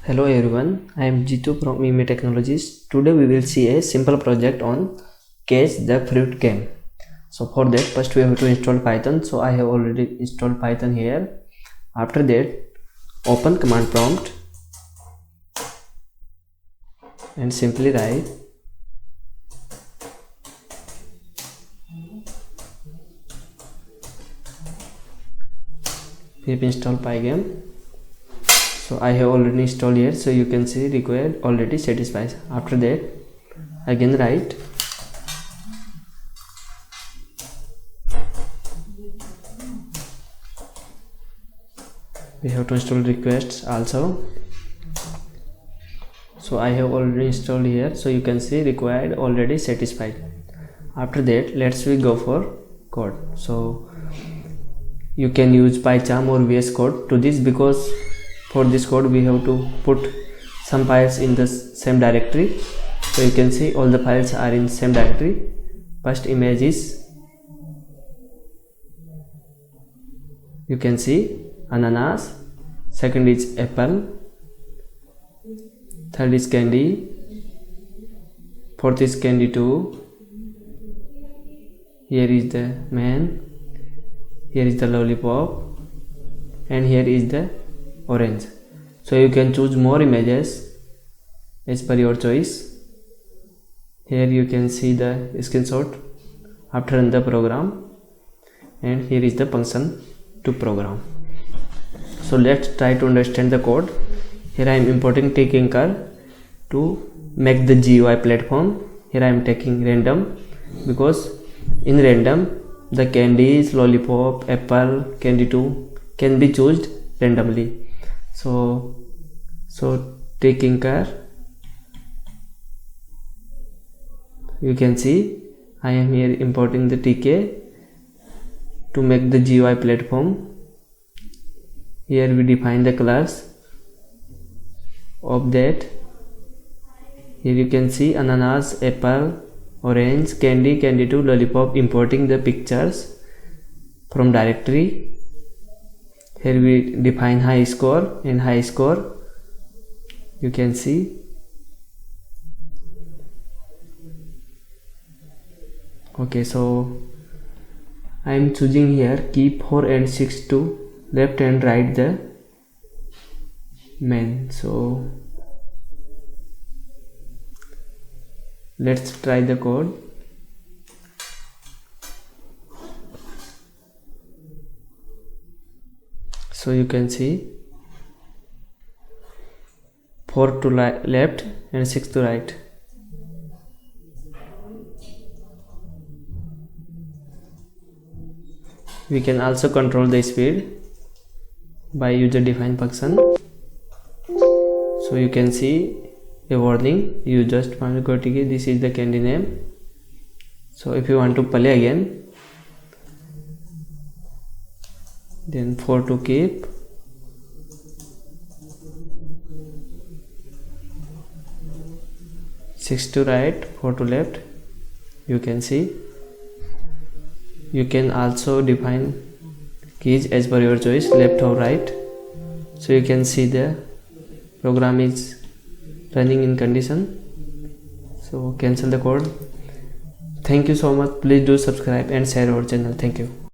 Hello everyone, I am Jitu from EME Technologies. Today we will see a simple project on Catch the Fruit game. So for that first we have to install Python. So I have already installed Python here. After that open command prompt and simply write pip install pygame. So I have already installed here, so you can see required already satisfies. After that again write we have to install requests also. So I have already installed here, so you can see required already satisfied. After that let's we go for code. So you can use PyCharm or VS Code to this, because for this code we have to put some files in the same directory. So you can see all the files are in same directory. First image is, you can see ananas, second is apple, third is candy, fourth is candy 2, here is the man, here is the lollipop, and here is the orange. So you can choose more images as per your choice. Here you can see the screenshot after run the program, and here is the function to program. So let's try to understand the code. Here I am importing tinker to make the GUI platform. Here I am taking random, because in random the candies, lollipop, apple, candy 2 can be chosen randomly. So taking care, you can see I am here importing the TK to make the GUI platform. Here we define the class of that. Here you can see ananas, apple, orange, candy, candy 2, lollipop, importing the pictures from directory. Here we define high score and high score, you can see. Okay, so I am choosing here keep 4 and 6 to left and right the main. So let's try the code. So you can see 4 to left and 6 to right. We can also control the speed by user defined function. So you can see a warning, you just found this is the candy name. So if you want to play again, then 4 to keep, 6 to right, 4 to left. You can see you can also define keys as per your choice, left or right. So you can see the program is running in condition. So cancel the code. Thank you so much. Please do subscribe and share our channel. Thank you.